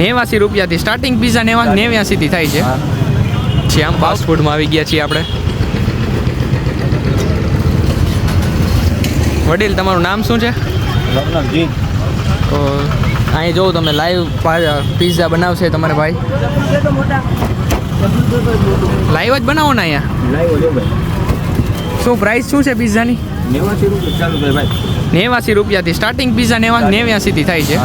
₹89 થી starting pizza 89 થી થાય છે. શ્યામ ફાસ્ટ ફૂડમાં આવી ગયા છીએ આપણે. વડીલ તમારું નામ શું છે? રત્નજી. તો અહીં જોઉં તમે લાઈવ પિઝા બનાવશે તમારે ભાઈ. લાઈવ જ બનાવો ને અહીંયા? લાઈવ જો ભાઈ. શું પ્રાઇસ શું છે પિઝાની? ₹89 ચાલુ છે ભાઈ. ₹89 થી સ્ટાર્ટિંગ પિઝા 89 થી થાય છે.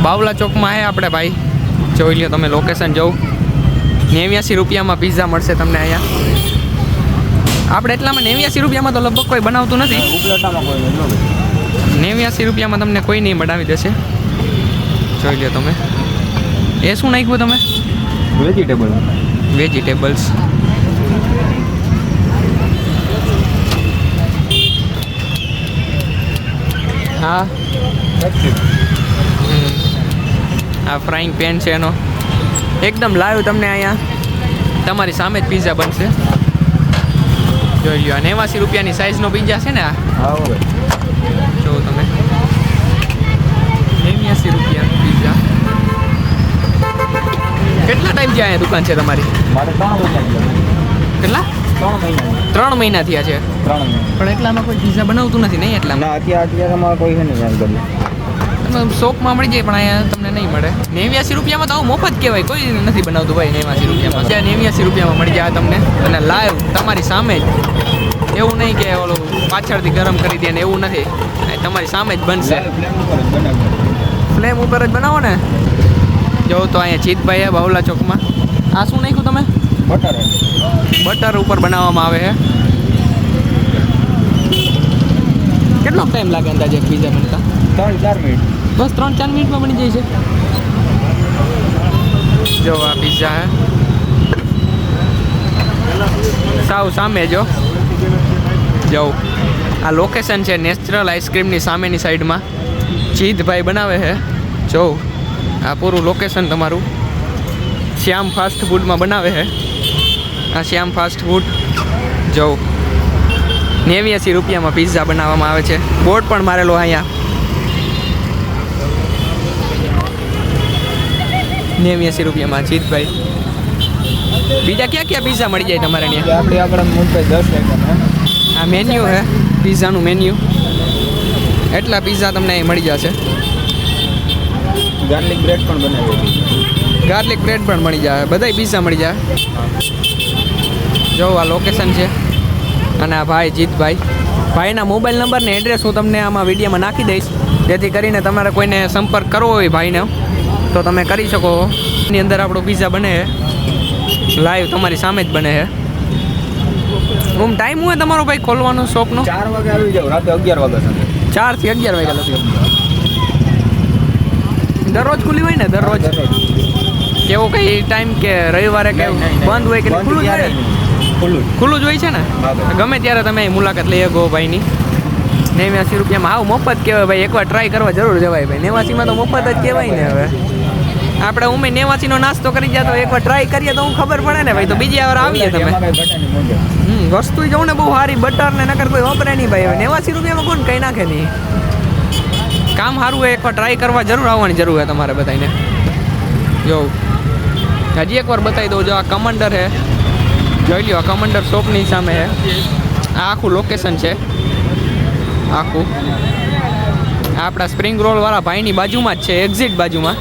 બાવલા ચોકમાં આવે આપણે ભાઈ, જોઈ લ્યો તમે લોકેશન જોઉં. ₹89 પિઝા મળશે તમને અહીંયા. આપણે એટલામાં ₹89 તો લગભગ કોઈ બનાવતું નથી. ઉપલેટામાં કોઈ નહીં. ₹89 તમને કોઈ નહીં બનાવી દેશે. જોઈ લ્યો તમે. એ શું નાખ્યું તમે? વેજીટેબલ. વેજીટેબલ્સ. હા, આ ફ્રાઈંગ પેન છે એનો. એકદમ લાઈવ તમને અહીંયા તમારી સામે જ પિઝા બનશે. જોઈ લ્યો. ₹89 સાઈઝનો પિઝા છે ને આ? હા ભાઈ. જો તમે ₹89 પિઝા. કેટલા ટાઈમથી અહીંયા દુકાન છે તમારી? મારે 3 મહિના. કેટલા? 3 મહિના. 3 મહિના થયા છે. 3 મહિના. પણ એટલામાં કોઈ પિઝા બનાવતું નથી નહીં એટલામાં? ના, અત્યારમાં કોઈ છે નહીં યાર ગયું. તમે શોપમાં મળી જાય પણ અહીંયા તમને નહીં મળે. ₹89 તો આવું મફત કહેવાય, કોઈ નથી બનાવતું ભાઈ. ₹89 ત્યાં ₹89 મળી જાય તમને, અને લાઈવ તમારી સામે જ. એવું નહીં કે ઓલું પાછળથી ગરમ કરી દે ને, એવું નથી. તમારી સામે જ બનશે. ફ્લેમ ઉપર જ બનાવો ને. જો તો અહીંયા જીતભાઈ બાવલા ચોકમાં. આ શું નાખ્યું તમે? બટર. બટર ઉપર બનાવવામાં આવે છે. કેટલો ટાઈમ લાગે અંદાજે પિઝા બનતા? 3-4 મિનિટ. બસ 3-4 મિનિટમાં બની જાય છે. જો આ પિઝા હે, સાવ સામે જો. આ લોકેશન છે નેચરલ આઈસ્ક્રીમની સામેની સાઈડમાં. જીતભાઈ બનાવે છે. જો આ પૂરું લોકેશન તમારું. શ્યામ ફાસ્ટ ફૂડમાં બનાવે છે. આ શ્યામ ફાસ્ટ ફૂડ. જો ₹89 પિઝા બનાવવામાં આવે છે. બોર્ડ પણ મારેલો અહીંયા. ₹89 જીતભાઈ. બીજા ક્યાં ક્યાં પિઝા મળી જાય તમારે ત્યાં? આપણે આગળ મૂળ 10 આઈટમ. આ મેન્યુ છે પિઝાનું મેન્યુ. એટલા પિઝા તમને અહીં મળી જશે. ગાર્લિક બ્રેડ પણ બનાવી. ગાર્લિક બ્રેડ પણ મળી જાય. બધાય પિઝા મળી જાય. જો આ લોકેશન છે. અને આ ભાઈ જીતભાઈ. ભાઈના મોબાઈલ નંબર ને એડ્રેસ હું તમને આમાં વિડીયોમાં નાખી દઈશ, જેથી કરીને તમારે કોઈને સંપર્ક કરવો હોય ભાઈને તો તમે કરી શકો. એની અંદર આપણો પિઝા બને છે, લાઈવ તમારી સામે જ બને છે. ટાઈમ હોય તમારો ભાઈ ખોલવાનો શોપનો? 4 વાગે આવી જાવ, રાતે 11 વાગે. 4 થી 11 વાગ્યા લગી. દરરોજ ખુલ્લી હોય ને? દરરોજ. કેવો કઈ ટાઈમ કે રવિવારે કે બંધ હોય કે ખુલ્લું જ હોય? ખુલ્લું જ હોય છે ને? ગમે ત્યારે તમે મુલાકાત લઈ શકો ભાઈની. ₹89 હાવ મફત કહેવાય ભાઈ. એકવાર ટ્રાય કરવા જરૂર જવાય ભાઈ. 89 તો મફત જ કહેવાય ને. હવે આપણે ઉમે 89 નાસ્તો કરી જાય તો એકવાર ટ્રાય કરીએ તો હું ખબર પડે ને ભાઈ. તો બીજી વાર આવીએ તમે. વસ્તુ જોઉં ને બહુ સારી. બટર ને નકર કોઈ વાપરે નહીં ભાઈ. ₹89 કોણ કંઈ નાખે નહીં. કામ સારું હોય, એકવાર ટ્રાય કરવા જરૂર આવવાની જરૂર હોય તમારે બધાને. જો હજી એકવાર બતાવી દઉં. જો આ કમાન્ડર છે, જોઈ લ્યો. આ કમાન્ડર શોપની સામે છે. આ આખું લોકેશન છે આખું. આપણા સ્પ્રિંગ રોલ વાળા ભાઈની બાજુમાં જ છે, એક્ઝિટ બાજુમાં.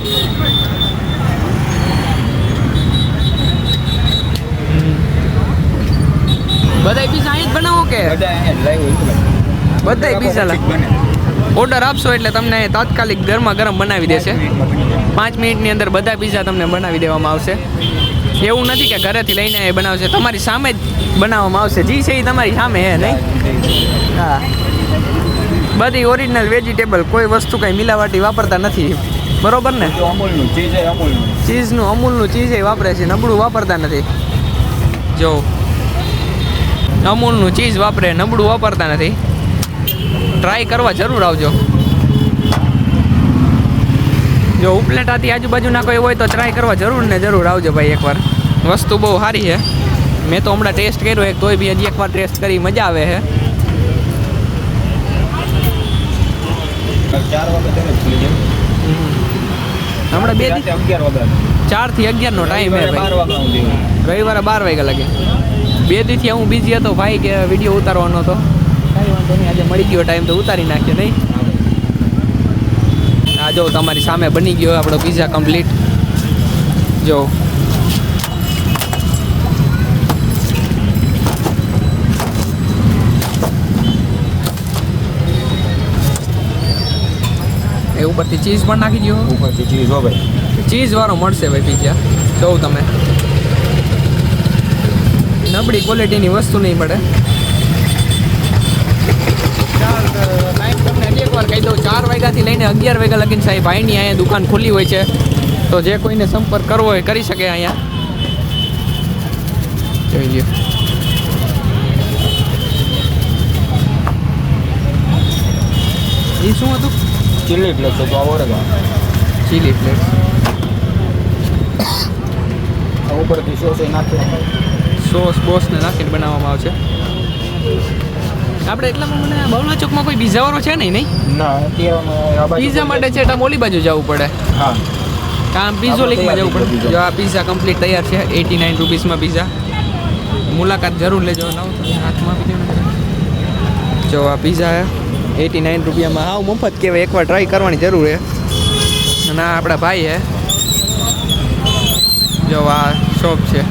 બધાય પિઝા અહીં જ બનાવો કે? બધાય પિઝા ઓર્ડર આપશો એટલે તમને તાત્કાલિક ગરમા ગરમ બનાવી દેશે. 5 મિનિટની અંદર બધા પિઝા તમને બનાવી દેવામાં આવશે. એવું નથી કે ઘરેથી લઈને એ બનાવશે, તમારી સામે જ બનાવવામાં આવશે. જી છે એ તમારી સામે હે નહીં? હા, બધી ઓરિજિનલ વેજીટેબલ. કોઈ વસ્તુ કંઈ મિલાવટી વાપરતા નથી, બરોબર ને? અમૂલનું ચીઝ છે. ચીઝનું અમૂલનું ચીઝ વાપરે છે, નબળું વાપરતા નથી. જો અમૂલનું ચીઝ વાપરે, નબળું વાપરતા નથી. ટ્રાય કરવા જરૂર આવજો. જો ઉપલેટાથી આજુબાજુના કોઈ હોય તો ટ્રાય કરવા જરૂર ને જરૂર આવજો ભાઈ એકવાર. વસ્તુ બહુ સારી છે. મેં તો હમણાં ટેસ્ટ કર્યો એક, તોય બી હજી એકવાર ટેસ્ટ કરી મજા આવે છે. 4 વાગે ખુલી જાય. હમણાં 2 રાતે 11 વાગ્યા 4 થી 11 નો ટાઈમ હે 12 ભાઈ. વાગ્યા સુધી રવિવારે 12 વાગ્યા લાગે. 2 દીથી હું બિઝી હતો ભાઈ કે વિડીયો ઉતારવાનો હતો. કાંઈ વાંધો નહીં, આજે મળી ગયો ટાઈમ તો ઉતારી નાખ્યો નહીં. આ જો તમારી સામે બની ગયો આપણો પિઝા કમ્પ્લીટ. જો એ ઉપરથી ચીઝ પણ નાખી દો. ઉપરથી ચીઝ હો ભાઈ. ચીઝ વાળો મળશે ભાઈ પિઝા. જોઉં તમે નબળી ક્વોલિટીની વસ્તુ નહીં મળે. ટાઈમ તમને હજી એકવાર કહી દઉં, 4 વાગ્યાથી લઈને 11 વાગ્યા લગીને સાહેબ ભાઈની અહીંયા દુકાન ખુલ્લી હોય છે. તો જે કોઈને સંપર્ક કરવો હોય કરી શકે અહીંયા. જોઈ લ્યો. એ શું હતું? ચીલી પ્લેટ તો ઓરેગા. Chilli plate. ઉપરથી સોસ નાખે. સોસ બોસને નાખીને બનાવવામાં આવશે. આપણે એટલામાં મને બહુલા ચોકમાં કોઈ પિઝાવાળો છે નહીં નહીં? ના અત્યારે પિઝા માટે છે એટલે ઓલી બાજુ જવું પડે. હા કામ પિઝો લીકમાં જવું પડે. પિઝા. જો આ પિઝા કમ્પ્લીટ તૈયાર છે 89 રૂપીસમાં પિઝા. મુલાકાત જરૂર લેજો. હાથમાં આપી દો ને. જો આ પિઝા 89 રૂપિયામાં હાવ મફત કહેવાય. એકવાર ટ્રાય કરવાની જરૂર છે. અને આ આપણા ભાઈ છે. જો આ શોપ છે.